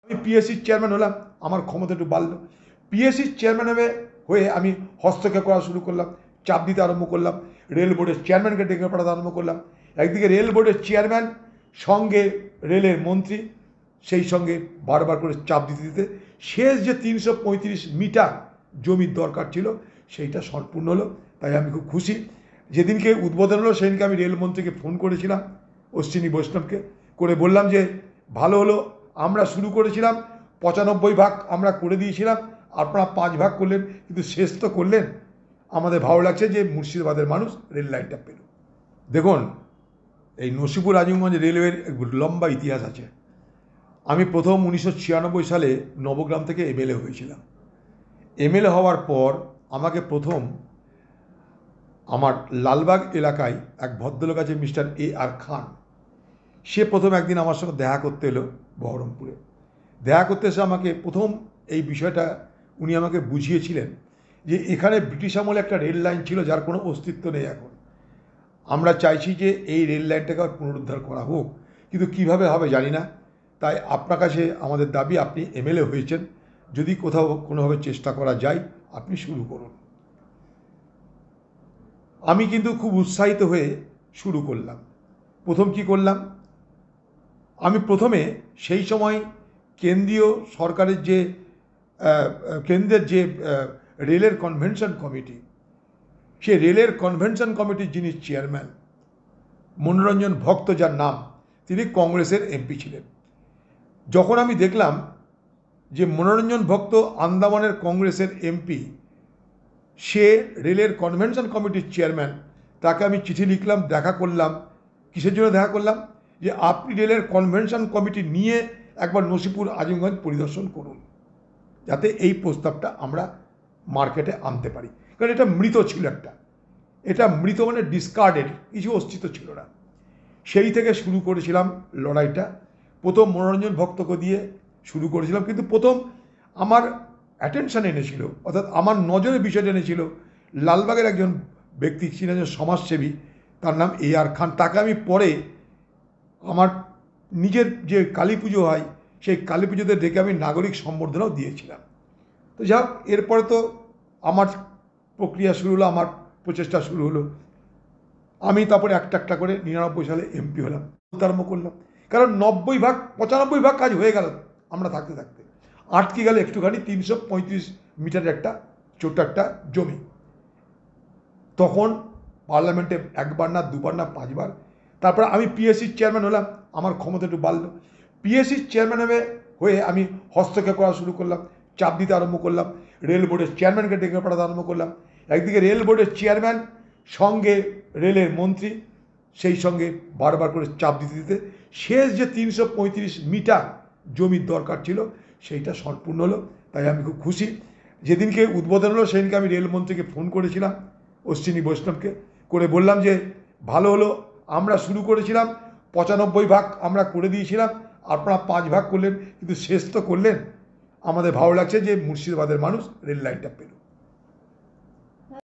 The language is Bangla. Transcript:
আমি পিএসসির চেয়ারম্যান হলাম, আমার ক্ষমতা একটু বাড়লো। পিএসসির চেয়ারম্যান হয়ে আমি হস্তক্ষেপ করা শুরু করলাম, চাপ দিতে আরম্ভ করলাম, রেল বোর্ডের চেয়ারম্যানকে ডেকে পাঠাতে আরম্ভ করলাম। একদিকে রেল বোর্ডের চেয়ারম্যান, সঙ্গে রেলের মন্ত্রী, সেই সঙ্গে বারবার করে চাপ দিতে দিতে শেষ যে 335 মিটার জমির দরকার ছিল সেইটা সম্পূর্ণ হলো। তাই আমি খুব খুশি। যেদিনকে উদ্বোধন হলো সেদিনকে আমি রেলমন্ত্রীকে ফোন করেছিলাম, অশ্বিনী বৈষ্ণবকে, করে বললাম যে ভালো হলো, আমরা শুরু করেছিলাম 95 ভাগ আমরা করে দিয়েছিলাম, আপনারা 5 ভাগ করলেন, কিন্তু শেষ তো করলেন। আমাদের ভালো লাগছে যে মুর্শিদাবাদের মানুষ রেল লাইনটা পেল। দেখুন, এই নসিপুর আজিমগঞ্জ রেলওয়ের লম্বা ইতিহাস আছে। আমি প্রথম 1996 সালে নবগ্রাম থেকে এমএলএ হয়েছিলাম। এমএলএ হওয়ার পর আমাকে প্রথম আমার লালবাগ এলাকায় এক ভদ্রলোক আছে, মিস্টার AR খান, সে প্রথম একদিন আমার সঙ্গে দেখা করতে এলো বহরমপুরে। দেখা করতে এসে আমাকে প্রথম এই বিষয়টা উনি আমাকে বুঝিয়েছিলেন যে এখানে ব্রিটিশ আমলে একটা রেল লাইন ছিল যার কোনো অস্তিত্ব নেই এখন। আমরা চাইছি যে এই রেল লাইনটাকে পুনরুদ্ধার করা হোক, কিন্তু কীভাবে হবে জানি না। তাই আপনার কাছে আমাদের দাবি, আপনি এমএলএ হয়েছেন, যদি কোথাও কোনোভাবে চেষ্টা করা যায় আপনি শুরু করুন। আমি কিন্তু খুব উৎসাহিত হয়ে শুরু করলাম। প্রথম কি করলাম, আমি প্রথমে সেই সময় কেন্দ্রীয় সরকারের যে কেন্দ্রের যে রেলের কনভেনশন কমিটি, সে রেলের কনভেনশন কমিটির যিনি চেয়ারম্যান মনোরঞ্জন ভক্ত, যার নাম, তিনি কংগ্রেসের এমপি ছিলেন। যখন আমি দেখলাম যে মনোরঞ্জন ভক্ত আন্দামানের কংগ্রেসের এমপি, সে রেলের কনভেনশন কমিটির চেয়ারম্যান, তাকে আমি চিঠি লিখলাম, দেখা করলাম। কিসের জন্য দেখা করলাম, যে আপনি রেলের কনভেনশন কমিটি নিয়ে একবার নসিপুর আজিমগঞ্জ পরিদর্শন করুন, যাতে এই প্রস্তাবটা আমরা মার্কেটে আনতে পারি। কারণ এটা মৃত ছিল, এটা মৃত মানে ডিসকার্ডেড, কিছু অস্তিত্ব ছিল না। সেই থেকে শুরু করেছিলাম লড়াইটা। প্রথম মনোরঞ্জন ভক্তকে দিয়ে শুরু করেছিলাম, কিন্তু প্রথম আমার অ্যাটেনশন এনেছিল, অর্থাৎ আমার নজরে বিষয়টা এনেছিল লালবাগের একজন ব্যক্তি ছিলেন, একজন সমাজসেবী, তার নাম AR খান। তাকে আমি পরে আমার নিজের যে কালী পুজো হয় সেই কালী পুজোতে ডেকে আমি নাগরিক সম্বর্ধনাও দিয়েছিলাম। তো যাই হোক, এরপরে তো আমার প্রক্রিয়া শুরু হলো, আমার প্রচেষ্টা শুরু হলো। আমি তারপরে একটা করে 99 সালে এমপি হলাম, আরম্ভ করলাম। কারণ 95 ভাগ কাজ হয়ে গেল আমরা থাকতে থাকতে, আটকে গেল একটুখানি 335 মিটারের একটা ছোট্ট একটা জমি। তখন পার্লামেন্টে একবার না, দুবার না, 5 বার। তারপর আমি পিএসসির চেয়ারম্যান হলাম, আমার ক্ষমতা একটু বাড়লো। পিএসসির চেয়ারম্যান হয়ে আমি হস্তক্ষেপ করা শুরু করলাম, চাপ দিতে আরম্ভ করলাম, রেল বোর্ডের চেয়ারম্যানকে ডেকে পাঠাতে আরম্ভ করলাম। একদিকে রেল বোর্ডের চেয়ারম্যান, সঙ্গে রেলের মন্ত্রী, সেই সঙ্গে বারবার করে চাপ দিতে দিতে শেষ যে 335 মিটার জমির দরকার ছিল সেইটা সম্পূর্ণ হলো। তাই আমি খুব খুশি। যেদিনকে উদ্বোধন হলো সেদিনকে আমি রেলমন্ত্রীকে ফোন করেছিলাম, অশ্বিনী বৈষ্ণবকে, করে বললাম যে ভালো হলো, আমরা শুরু করেছিলাম 95 ভাগ আমরা করে দিয়েছিলাম, আপনারা 5 ভাগ করলেন, কিন্তু শেষ তো করলেন। আমাদের ভালো লাগছে যে মুর্শিদাবাদের মানুষ রেল লাইনটা পেল।